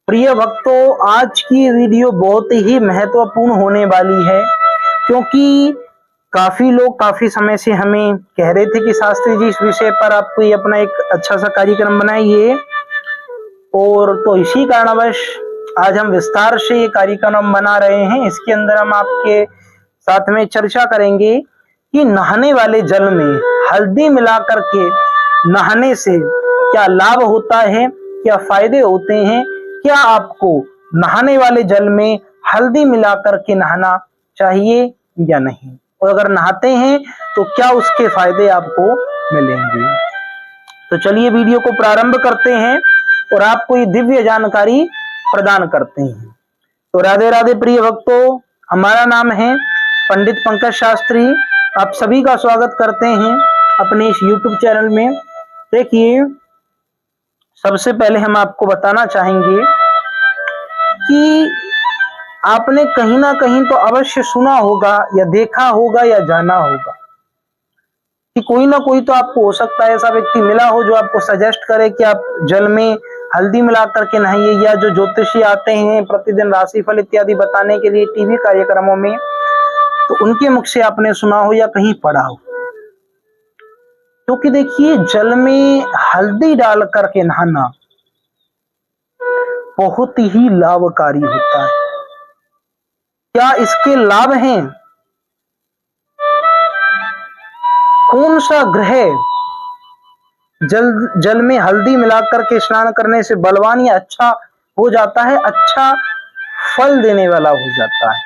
प्रिय भक्तों, आज की वीडियो बहुत ही महत्वपूर्ण होने वाली है क्योंकि काफी लोग काफी समय से हमें कह रहे थे कि शास्त्री जी इस विषय पर आप कोई अपना एक अच्छा सा कार्यक्रम बनाइए। और तो इसी कारणवश आज हम विस्तार से ये कार्यक्रम बना रहे हैं। इसके अंदर हम आपके साथ में चर्चा करेंगे कि नहाने वाले जल में हल्दी मिलाकर के नहाने से क्या लाभ होता है, क्या फायदे होते हैं, क्या आपको नहाने वाले जल में हल्दी मिलाकर के नहाना चाहिए या नहीं, और अगर नहाते हैं तो क्या उसके फायदे आपको मिलेंगे। तो चलिए वीडियो को प्रारंभ करते हैं और आपको ये दिव्य जानकारी प्रदान करते हैं। तो राधे राधे प्रिय भक्तों, हमारा नाम है पंडित पंकज शास्त्री। आप सभी का स्वागत करते हैं अपने इस YouTube चैनल में। देखिए, सबसे पहले हम आपको बताना चाहेंगे कि आपने कहीं ना कहीं तो अवश्य सुना होगा या देखा होगा या जाना होगा कि कोई ना कोई तो आपको हो सकता है ऐसा व्यक्ति मिला हो जो आपको सजेस्ट करे कि आप जल में हल्दी मिला करके नहाइए, या जो ज्योतिषी आते हैं प्रतिदिन राशिफल इत्यादि बताने के लिए टीवी कार्यक्रमों में, तो उनके मुख से आपने सुना हो या कहीं पढ़ा हो। क्योंकि देखिए, जल में हल्दी डाल करके नहाना बहुत ही लाभकारी होता है। क्या इसके लाभ हैं? कौन सा ग्रह जल में हल्दी मिलाकर के स्नान करने से बलवान या अच्छा हो जाता है, अच्छा फल देने वाला हो जाता है,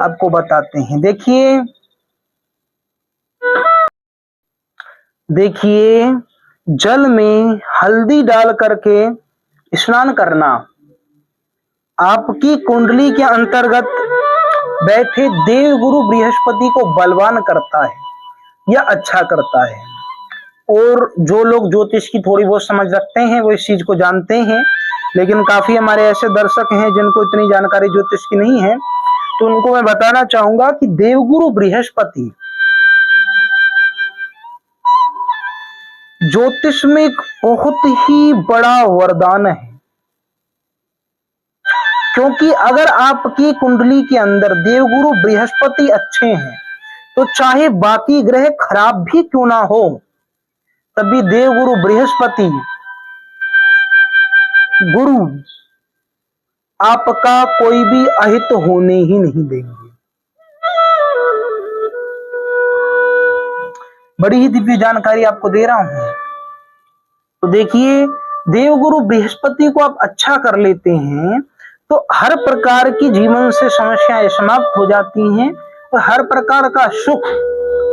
आपको बताते हैं। देखिए, जल में हल्दी डाल करके स्नान करना आपकी कुंडली के अंतर्गत बैठे देवगुरु बृहस्पति को बलवान करता है या अच्छा करता है। और जो लोग ज्योतिष की थोड़ी बहुत समझ रखते हैं वो इस चीज को जानते हैं, लेकिन काफी हमारे ऐसे दर्शक हैं जिनको इतनी जानकारी ज्योतिष की नहीं है, तो उनको मैं बताना चाहूंगा कि देवगुरु बृहस्पति ज्योतिष में एक बहुत ही बड़ा वरदान है। क्योंकि अगर आपकी कुंडली के अंदर देवगुरु बृहस्पति अच्छे हैं तो चाहे बाकी ग्रह खराब भी क्यों ना हो, तभी देवगुरु बृहस्पति गुरु आपका कोई भी अहित होने ही नहीं देंगे। बड़ी ही दिव्य जानकारी आपको दे रहा हूं। तो देखिए, देवगुरु बृहस्पति को आप अच्छा कर लेते हैं तो हर प्रकार की जीवन से समस्याएं समाप्त हो जाती हैं और हर प्रकार का सुख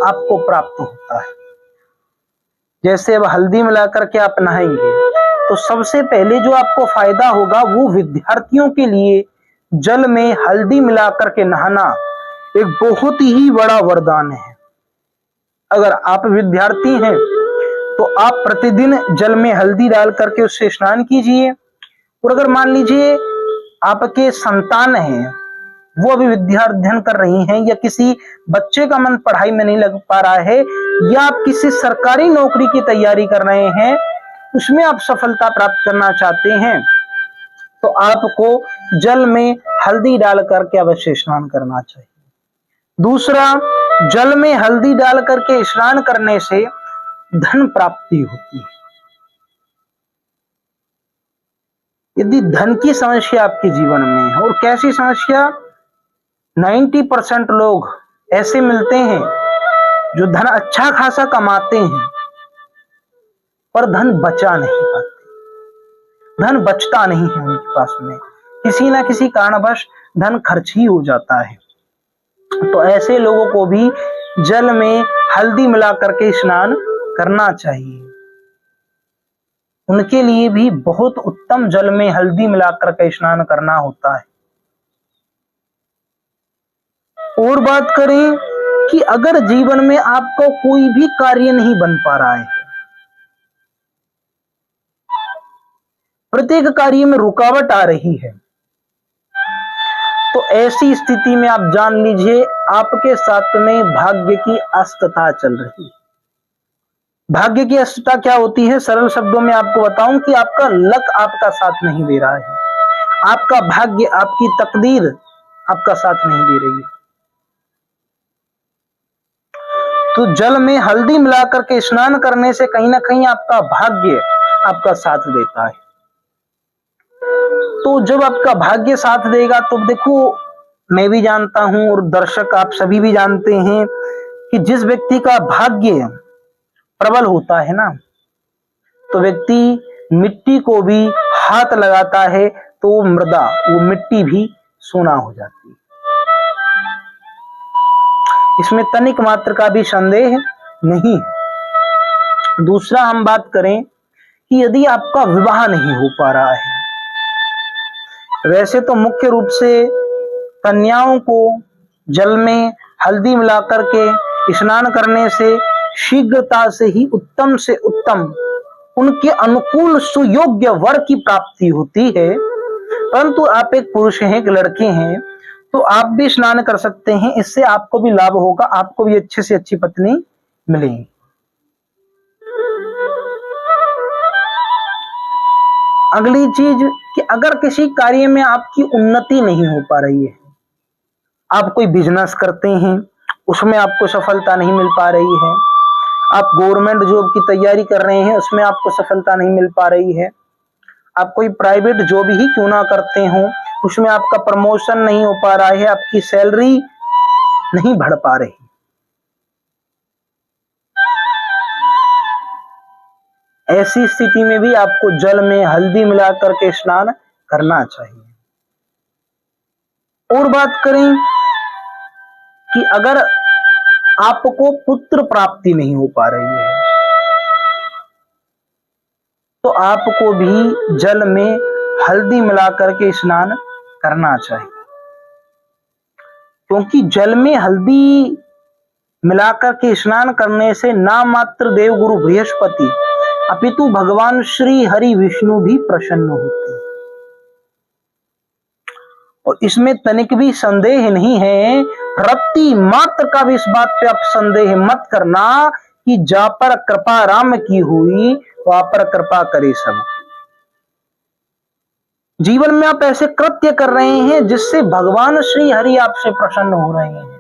आपको प्राप्त होता है। जैसे अब हल्दी मिलाकर के आप नहाएंगे तो सबसे पहले जो आपको फायदा होगा वो विद्यार्थियों के लिए जल में हल्दी मिलाकर के नहाना एक बहुत ही बड़ा वरदान है। अगर आप विद्यार्थी हैं तो आप प्रतिदिन जल में हल्दी डाल करके उससे स्नान कीजिए। और अगर मान लीजिए आपके संतान हैं, वो अभी विद्या अध्ययन कर रही हैं, या किसी बच्चे का मन पढ़ाई में नहीं लग पा रहा है, या आप किसी सरकारी नौकरी की तैयारी कर रहे हैं, उसमें आप सफलता प्राप्त करना चाहते हैं, तो आपको जल में हल्दी डाल करके अवश्य स्नान करना चाहिए। दूसरा, जल में हल्दी डाल करके स्नान करने से धन प्राप्ति होती है। यदि धन की समस्या आपके जीवन में है, और कैसी समस्या, 90% लोग ऐसे मिलते हैं जो धन अच्छा खासा कमाते हैं पर धन बचा नहीं पाते, धन बचता नहीं है उनके पास में, किसी ना किसी कारणवश धन खर्च ही हो जाता है। तो ऐसे लोगों को भी जल में हल्दी मिला करके स्नान करना चाहिए। उनके लिए भी बहुत उत्तम जल में हल्दी मिलाकर के स्नान करना होता है। और बात करें कि अगर जीवन में आपका कोई भी कार्य नहीं बन पा रहा है, प्रत्येक कार्य में रुकावट आ रही है, तो ऐसी स्थिति में आप जान लीजिए आपके साथ में भाग्य की अस्कता चल रही है। भाग्य की असुरता क्या होती है? सरल शब्दों में आपको बताऊं कि आपका लक आपका साथ नहीं दे रहा है, आपका भाग्य, आपकी तकदीर आपका साथ नहीं दे रही है। तो जल में हल्दी मिलाकर के स्नान करने से कहीं ना कहीं आपका भाग्य आपका साथ देता है। तो जब आपका भाग्य साथ देगा तो देखो, मैं भी जानता हूं और दर्शक आप सभी भी जानते हैं कि जिस व्यक्ति का भाग्य प्रबल होता है ना, तो व्यक्ति मिट्टी को भी हाथ लगाता है तो वो मृदा, वो मिट्टी भी सोना हो जाती है। इसमें तनिक मात्र का भी संदेह नहीं है। दूसरा हम बात करें कि यदि आपका विवाह नहीं हो पा रहा है, वैसे तो मुख्य रूप से कन्याओं को जल में हल्दी मिलाकर के स्नान करने से शीघ्रता से ही उत्तम से उत्तम उनके अनुकूल सुयोग्य वर की प्राप्ति होती है। परंतु आप एक पुरुष हैं, एक लड़के हैं, तो आप भी स्नान कर सकते हैं, इससे आपको भी लाभ होगा, आपको भी अच्छे से अच्छी पत्नी मिलेगी। अगली चीज कि अगर किसी कार्य में आपकी उन्नति नहीं हो पा रही है, आप कोई बिजनेस करते हैं उसमें आपको सफलता नहीं मिल पा रही है, आप गवर्नमेंट जॉब की तैयारी कर रहे हैं उसमें आपको सफलता नहीं मिल पा रही है, आप कोई प्राइवेट जॉब ही क्यों ना करते हो उसमें आपका प्रमोशन नहीं हो पा रहा है, आपकी सैलरी नहीं बढ़ पा रही, ऐसी स्थिति में भी आपको जल में हल्दी मिलाकर के स्नान करना चाहिए। और बात करें कि अगर आपको पुत्र प्राप्ति नहीं हो पा रही है, तो आपको भी जल में हल्दी मिलाकर के स्नान करना चाहिए। क्योंकि जल में हल्दी मिलाकर के स्नान करने से ना मात्र देवगुरु बृहस्पति अपितु भगवान श्री हरि विष्णु भी प्रसन्न होते हैं। और इसमें तनिक भी संदेह नहीं है, रत्ती मात्र का भी इस बात पे आप संदेह मत करना कि जा पर कृपा राम की हुई वहां पर कृपा करे सब। जीवन में आप ऐसे कृत्य कर रहे हैं जिससे भगवान श्री हरि आपसे प्रसन्न हो रहे हैं,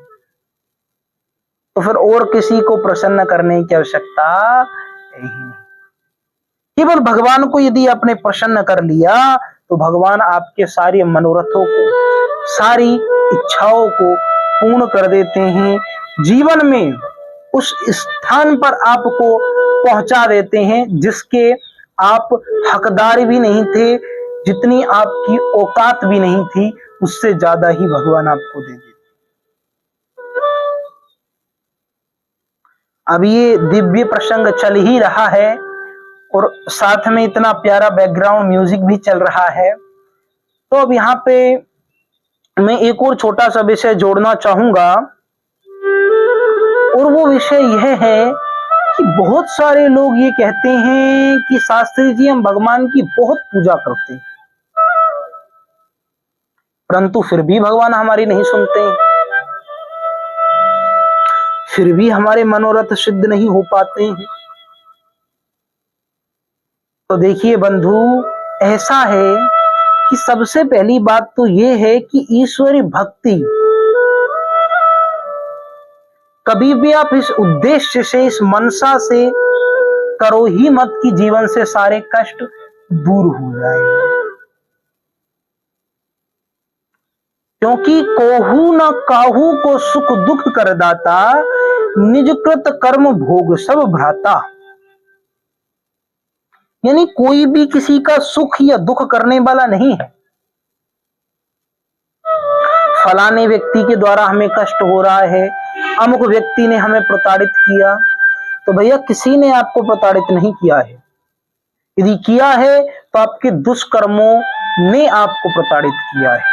तो फिर और किसी को प्रसन्न करने की आवश्यकता नहीं। केवल भगवान को यदि आपने प्रसन्न कर लिया तो भगवान आपके सारे मनोरथों को, सारी इच्छाओं को पूर्ण कर देते हैं, जीवन में उस स्थान पर आपको पहुंचा देते हैं जिसके आप हकदार भी नहीं थे, जितनी आपकी औकात भी नहीं थी, उससे ज्यादा ही भगवान आपको दे देते। अब ये दिव्य प्रसंग चल ही रहा है और साथ में इतना प्यारा बैकग्राउंड म्यूजिक भी चल रहा है, तो अब यहाँ पे मैं एक और छोटा सा विषय जोड़ना चाहूंगा, और वो विषय यह है कि बहुत सारे लोग ये कहते हैं कि शास्त्री जी हम भगवान की बहुत पूजा करते हैं, परंतु फिर भी भगवान हमारी नहीं सुनते, फिर भी हमारे मनोरथ सिद्ध नहीं हो पाते हैं। तो देखिए बंधु, ऐसा है कि सबसे पहली बात तो यह है कि ईश्वरी भक्ति कभी भी आप इस उद्देश्य से, इस मनसा से करो ही मत कि जीवन से सारे कष्ट दूर हो जाए, क्योंकि कोहू न काहू को सुख दुख कर दाता, निज कृत कर्म भोग सब भ्राता। यानी कोई भी किसी का सुख या दुख करने वाला नहीं है। फलाने व्यक्ति के द्वारा हमें कष्ट हो रहा है, अमुक व्यक्ति ने हमें प्रताड़ित किया, तो भैया किसी ने आपको प्रताड़ित नहीं किया है, यदि किया है तो आपके दुष्कर्मों ने आपको प्रताड़ित किया है।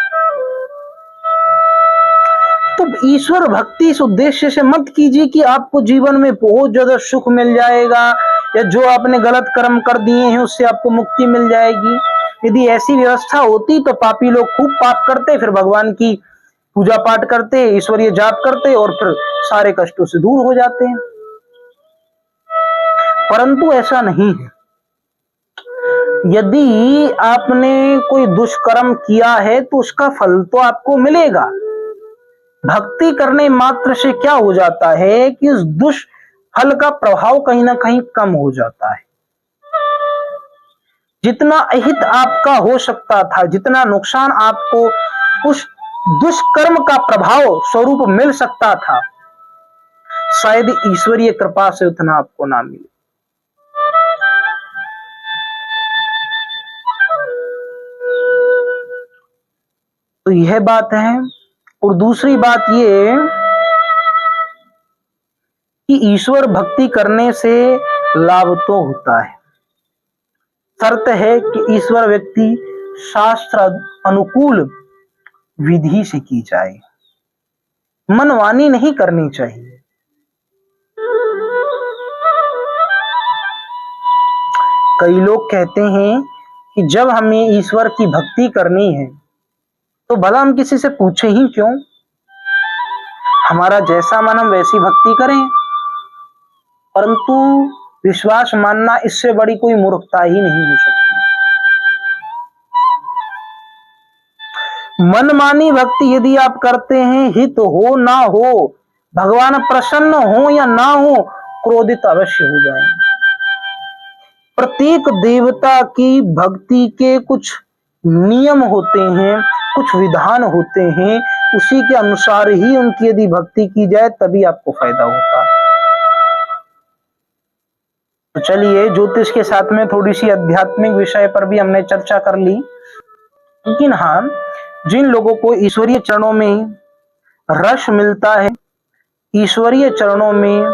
तो ईश्वर भक्ति इस उद्देश्य से मत कीजिए कि आपको जीवन में बहुत ज्यादा सुख मिल जाएगा या जो आपने गलत कर्म कर दिए हैं उससे आपको मुक्ति मिल जाएगी। यदि ऐसी व्यवस्था होती तो पापी लोग खूब पाप करते, फिर भगवान की पूजा पाठ करते, ईश्वरीय जाप करते और फिर सारे कष्टों से दूर हो जाते हैं। परंतु ऐसा नहीं है। यदि आपने कोई दुष्कर्म किया है तो उसका फल तो आपको मिलेगा। भक्ति करने मात्र से क्या हो जाता है कि उस दुष्फल का प्रभाव कहीं ना कहीं कम हो जाता है। जितना अहित आपका हो सकता था, जितना नुकसान आपको उस दुष्कर्म का प्रभाव स्वरूप मिल सकता था, शायद ईश्वरीय कृपा से उतना आपको ना मिले। तो यह बात है। और दूसरी बात यह कि ईश्वर भक्ति करने से लाभ तो होता है, शर्त है कि ईश्वर व्यक्ति शास्त्र अनुकूल विधि से की जाए, मनमानी नहीं करनी चाहिए। कई लोग कहते हैं कि जब हमें ईश्वर की भक्ति करनी है तो भला हम किसी से पूछे ही क्यों, हमारा जैसा मन हम वैसी भक्ति करें। परंतु विश्वास मानना इससे बड़ी कोई मूर्खता ही नहीं हो सकती। मनमानी भक्ति यदि आप करते हैं, हित हो ना हो, भगवान प्रसन्न हो या ना हो, क्रोधित अवश्य हो जाएंगे। प्रत्येक देवता की भक्ति के कुछ नियम होते हैं, कुछ विधान होते हैं, उसी के अनुसार ही उनकी यदि भक्ति की जाए तभी आपको फायदा होता है। तो चलिए, ज्योतिष के साथ में थोड़ी सी आध्यात्मिक विषय पर भी हमने चर्चा कर ली। लेकिन हाँ, जिन लोगों को ईश्वरीय चरणों में रस मिलता है, ईश्वरीय चरणों में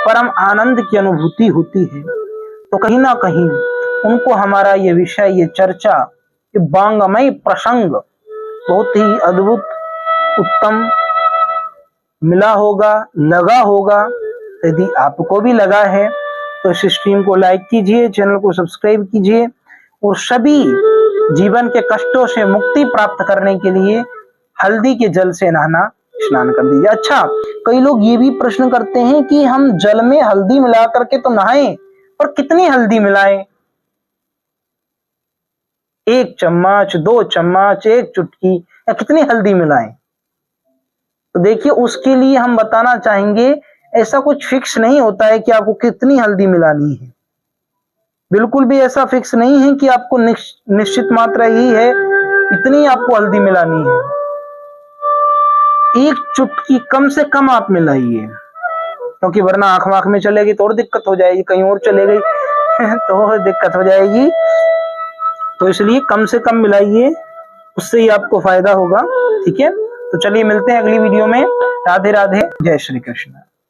परम आनंद की अनुभूति होती है, तो कहीं ना कहीं उनको हमारा ये विषय, ये चर्चा, ये वांगमय प्रसंग बहुत ही अद्भुत, उत्तम मिला होगा, लगा होगा। यदि आपको भी लगा है तो इस स्ट्रीम को लाइक कीजिए, चैनल को सब्सक्राइब कीजिए और सभी जीवन के कष्टों से मुक्ति प्राप्त करने के लिए हल्दी के जल से नहाना स्नान कर दीजिए। अच्छा, कई लोग ये भी प्रश्न करते हैं कि हम जल में हल्दी मिला करके तो नहाएं, पर कितनी हल्दी मिलाएं? 1 चम्मच, 2 चम्मच, 1 चुटकी, या कितनी हल्दी मिलाएं? तो देखिए, उसके लिए हम बताना चाहेंगे, ऐसा कुछ फिक्स नहीं होता है कि आपको कितनी हल्दी मिलानी है। बिल्कुल भी ऐसा फिक्स नहीं है कि आपको निश्चित मात्रा ही है, इतनी आपको हल्दी मिलानी है। 1 चुटकी कम से कम आप मिलाइए, क्योंकि वरना आंख में चलेगी तो और दिक्कत हो जाएगी, कहीं और चले गई तो और दिक्कत हो जाएगी। तो इसलिए कम से कम मिलाइए, उससे ही आपको फायदा होगा। ठीक है, तो चलिए मिलते हैं अगली वीडियो में। राधे राधे, जय श्री कृष्ण।